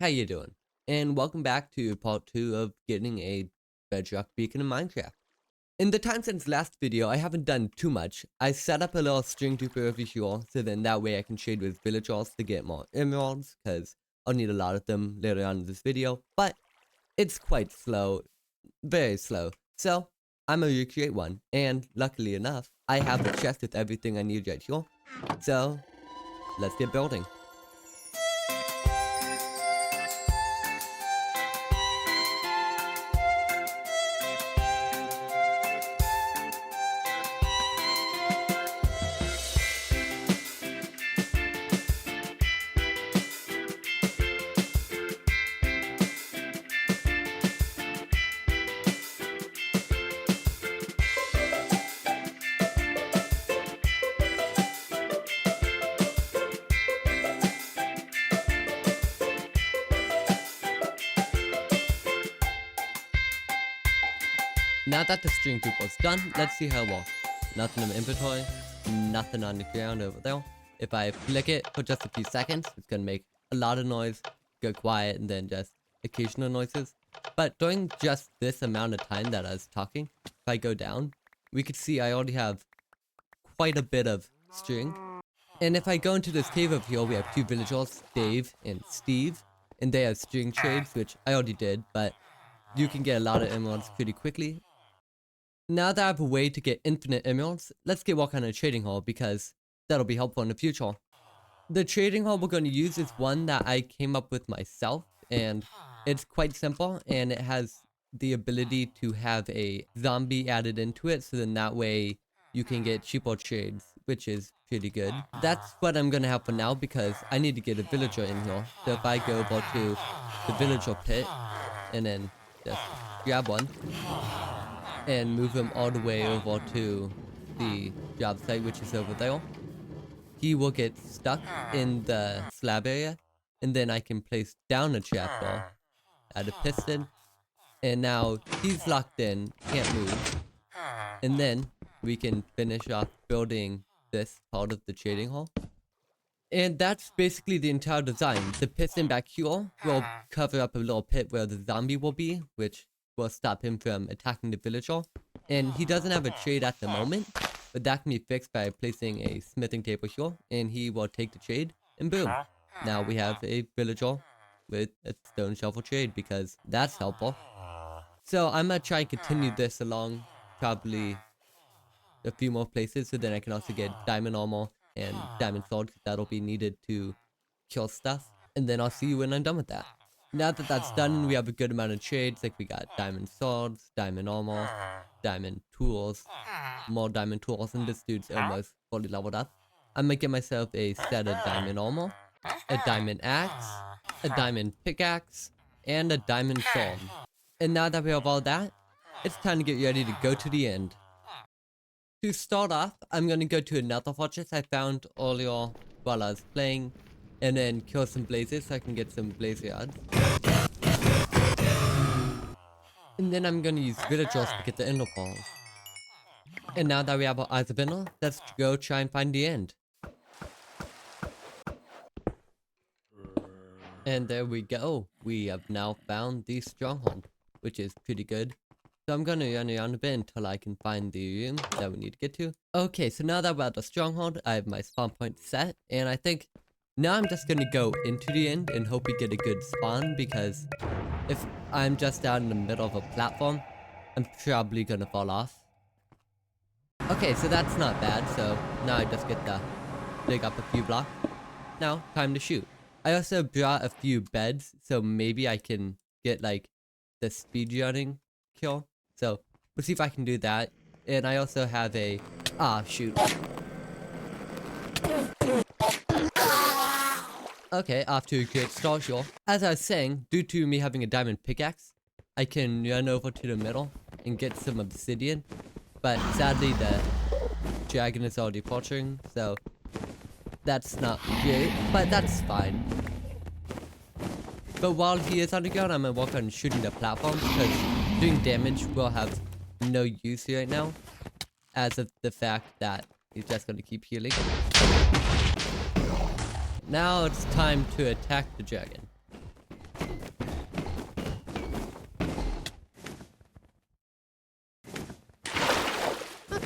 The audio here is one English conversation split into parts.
How you doing? And welcome back to part 2 of getting a bedrock beacon in Minecraft. In the time since last video, I haven't done too much. I set up a little string duper over here, so then that way I can trade with villagers to get more emeralds, because I'll need a lot of them later on in this video, but it's quite slow, very slow. So, I'm gonna recreate one, and luckily enough, I have a chest with everything I need right here. So, let's get building. Now that the string group was done, let's see how it works. Nothing in my inventory, nothing on the ground over there. If I flick it for just a few seconds, it's gonna make a lot of noise, go quiet, and then just occasional noises. But during just this amount of time that I was talking, if I go down, we could see I already have quite a bit of string. And if I go into this cave over here, we have two villagers, Dave and Steve, and they have string trades, which I already did, but you can get a lot of emeralds pretty quickly. Now that I have a way to get infinite emeralds, let's get working on a trading hall because that'll be helpful in the future. The trading hall we're going to use is one that I came up with myself, and it's quite simple, and it has the ability to have a zombie added into it, so then that way you can get cheaper trades, which is pretty good. That's what I'm going to have for now because I need to get a villager in here. So if I go over to the villager pit and then just grab one and move him all the way over to the job site, which is over there, he will get stuck in the slab area, and then I can place down a trapdoor, add a piston, and now he's locked in, can't move, and then we can finish off building this part of the trading hall. And that's basically the entire design. The piston back here will cover up a little pit where the zombie will be, which will stop him from attacking the villager. And he doesn't have a trade at the moment, but that can be fixed by placing a smithing table here, and he will take the trade, and boom. Now we have a villager with a stone shovel trade, because that's helpful. So I'm gonna try and continue this along probably a few more places, so then I can also get diamond armor and diamond sword, that'll be needed to kill stuff. And then I'll see you when I'm done with that. Now that that's done, we have a good amount of trades, like we got diamond swords, diamond armor, diamond tools, more diamond tools, and this dude's almost fully leveled up. I'm gonna get myself a set of diamond armor, a diamond axe, a diamond pickaxe, and a diamond sword. And now that we have all that, it's time to get ready to go to the end. To start off, I'm gonna go to another fortress I found earlier while I was playing, and then kill some blazes so I can get some blaze yards. And then I'm gonna use villagers to get the ender pearls. And now that we have our eyes of ender, let's go try and find the end. And there we go. We have now found the stronghold, which is pretty good. So I'm gonna run around a bit until I can find the room that we need to get to. Okay, so now that we're at the stronghold, I have my spawn point set, and I think now I'm just gonna go into the end and hope we get a good spawn, because if I'm just out in the middle of a platform, I'm probably gonna fall off. Okay, so that's not bad, so now I just get to dig up a few blocks. Now, time to shoot. I also brought a few beds, so maybe I can get like the speedrunning kill. So we'll see if I can do that. And I also have a shoot. Okay, off to a good start here. As I was saying, due to me having a diamond pickaxe, I can run over to the middle and get some obsidian. But sadly the dragon is already poaching, so that's not great, but that's fine. But while he is underground, I'm gonna work on shooting the platforms, because doing damage will have no use right now, as of the fact that he's just gonna keep healing. Now it's time to attack the dragon.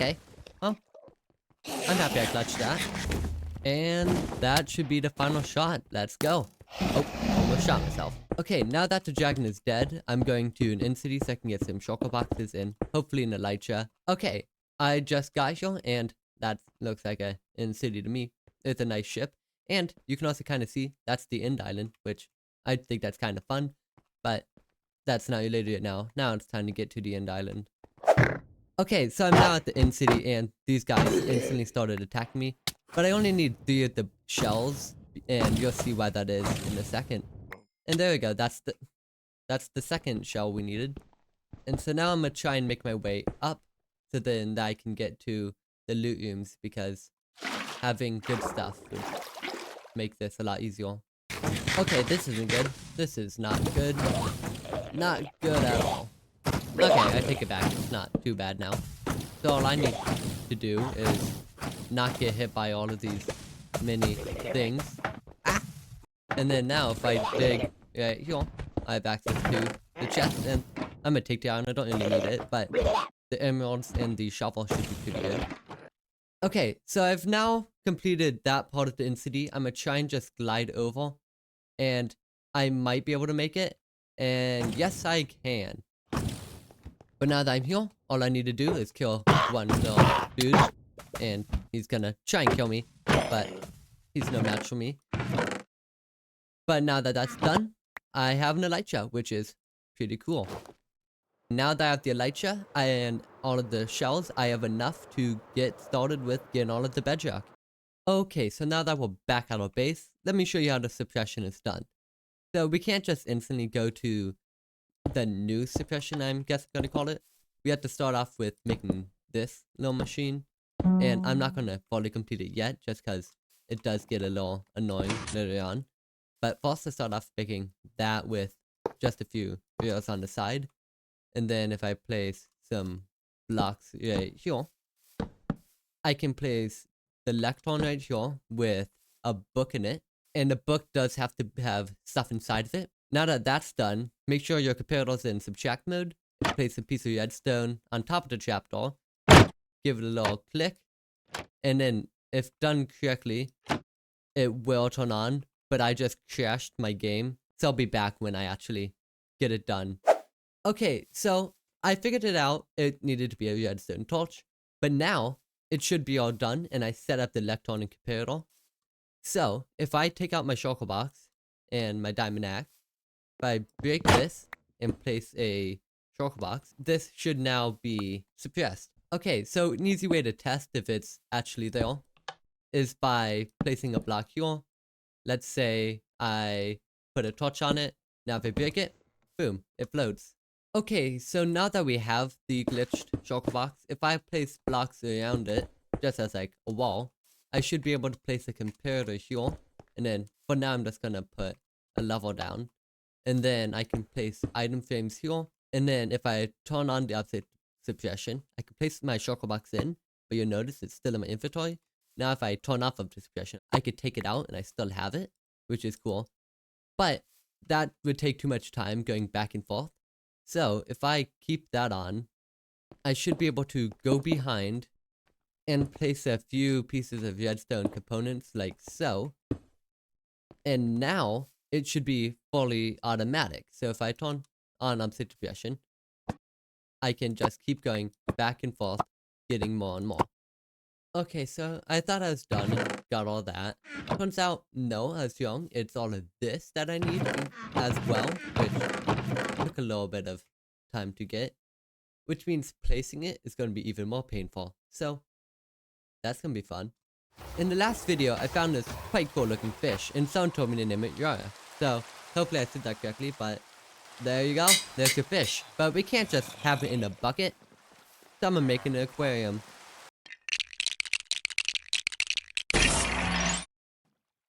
Okay. Well, I'm happy I clutched that. And that should be the final shot. Let's go. Oh, almost shot myself. Okay, now that the dragon is dead, I'm going to an in-city so I can get some choco boxes and hopefully an elytra. Okay, I just got here and that looks like a in-city to me. It's a nice ship. And you can also kind of see that's the end island, which I think that's kind of fun. But that's not related yet now. Now it's time to get to the end island. Okay, so I'm now at the end city and these guys instantly started attacking me. But I only need 3 of the shells and you'll see why that is in a second. And there we go, that's the second shell we needed. And so now I'm gonna try and make my way up so then I can get to the loot rooms because having good stuff would make this a lot easier. Okay, this isn't good. This is not good. Not good at all. Okay, I take it back. It's not too bad now. So all I need to do is not get hit by all of these mini things. Ah! And then now if I dig right here, I have access to the chest and I'm gonna take down. I don't really need it, but the emeralds and the shovel should be pretty good. Okay, so I've now completed that part of the in-city. I'm gonna try and just glide over and I might be able to make it. And yes, I can. But now that I'm here, all I need to do is kill one little dude. And he's gonna try and kill me, but he's no match for me. But now that that's done, I have an elytra, which is pretty cool. Now that I have the elytra and all of the shells, I have enough to get started with getting all of the bedrock. Okay, so now that we're back at our base, let me show you how the suppression is done. So we can't just instantly go to the new suppression, I guess I'm gonna call it. We have to start off with making this little machine. And I'm not gonna fully complete it yet, just because it does get a little annoying later on. But first I start off making that with just a few rails on the side. And then if I place some blocks right here, I can place the lectern right here with a book in it. And the book does have to have stuff inside of it. Now that that's done, make sure your computer's in subtract mode. Place a piece of redstone on top of the trapdoor. Give it a little click. And then, if done correctly, it will turn on. But I just crashed my game. So I'll be back when I actually get it done. Okay, so I figured it out. It needed to be a redstone torch. But now, it should be all done. And I set up the lectern and computer. So, if I take out my shulker box and my diamond axe, if I break this and place a shulker box, this should now be suppressed. Okay, so an easy way to test if it's actually there is by placing a block here. Let's say I put a torch on it. Now if I break it, boom, it floats. Okay, so now that we have the glitched shulker box, if I place blocks around it, just as like a wall, I should be able to place a comparator here. And then for now, I'm just gonna put a level down. And then I can place item frames here. And then if I turn on the opposite suppression, I can place my shulker box in, but you'll notice it's still in my inventory. Now if I turn off of the suppression, I could take it out and I still have it, which is cool. But that would take too much time going back and forth. So if I keep that on, I should be able to go behind and place a few pieces of redstone components like so. And now it should be fully automatic. So if I turn on opposite suppression, I can just keep going back and forth, getting more and more. Okay, so I thought I was done and got all that. Turns out, no, I was wrong. It's all of this that I need as well, which took a little bit of time to get. Which means placing it is going to be even more painful. So, that's going to be fun. In the last video, I found this quite cool looking fish, and someone told me to name it Yara. So, hopefully I said that correctly, but there you go. There's your fish. But we can't just have it in a bucket. So I'm gonna make an aquarium.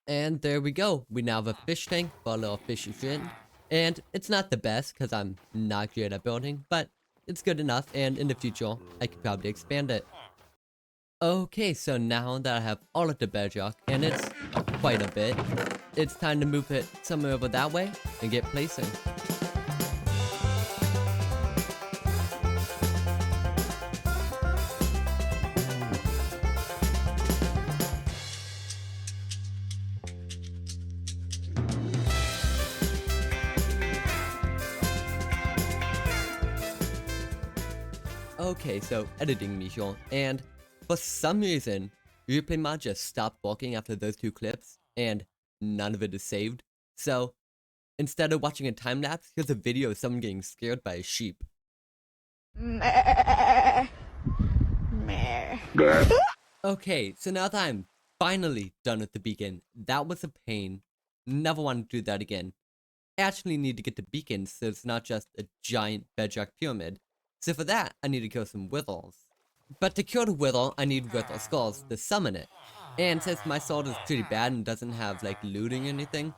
And there we go. We now have a fish tank for a little fishy friend. And it's not the best because I'm not good at building, but it's good enough, and in the future, I could probably expand it. Okay, so now that I have all of the bedrock, and it's quite a bit, it's time to move it somewhere over that way and get placing. Okay, so editing mission, and for some reason, replay mod just stopped working after those 2 clips, and none of it is saved. So instead of watching a time lapse, here's a video of someone getting scared by a sheep. Okay, so now that I'm finally done with the beacon, that was a pain. Never want to do that again. I actually need to get the beacon so it's not just a giant bedrock pyramid. So for that, I need to kill some withers. But to kill the wither, I need wither skulls to summon it. And since my sword is pretty bad and doesn't have like looting or anything,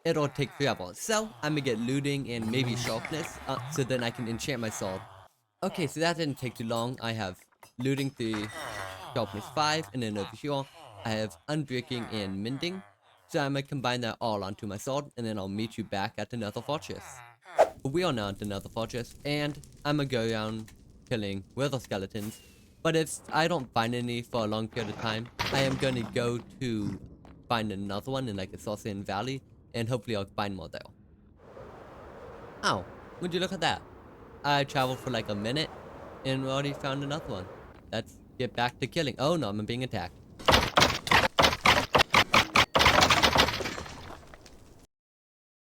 it'll take forever. So I'm gonna get looting and maybe sharpness, so then I can enchant my sword. Okay, so that didn't take too long. I have looting 3, sharpness 5, and then over here, I have unbreaking and mending. So I'm gonna combine that all onto my sword, and then I'll meet you back at the Nether Fortress. We are now at the Nether Fortress, and I'm gonna go around killing wither skeletons. But if I don't find any for a long period of time, I am gonna go to find another one in like a Saucian Valley, and hopefully I'll find more there. Oh, would you look at that? I traveled for like a minute, and we already found another one. Let's get back to killing. Oh no, I'm being attacked.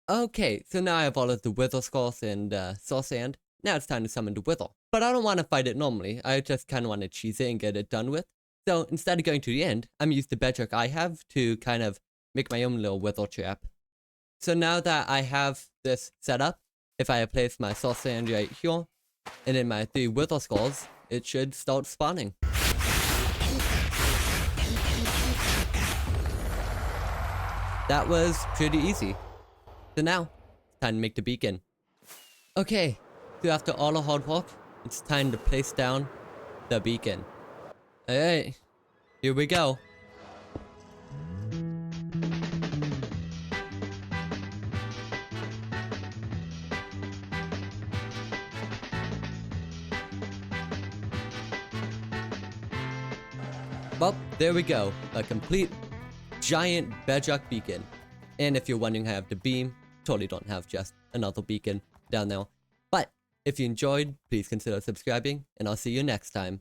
Okay, so now I have all of the wither skulls and soul sand. Now it's time to summon the wither. But I don't want to fight it normally. I just kind of want to cheese it and get it done with. So instead of going to the end, I'm using the bedrock I have to kind of make my own little wither trap. So now that I have this set up, if I place my soul sand right here, and then my 3 wither skulls, it should start spawning. That was pretty easy. So now, it's time to make the beacon. Okay, so after all the hard work, it's time to place down the beacon. Alright, here we go. Well, there we go. A complete giant bedrock beacon. And if you're wondering how I have the beam, totally don't have just another beacon down there. But if you enjoyed, please consider subscribing, and I'll see you next time.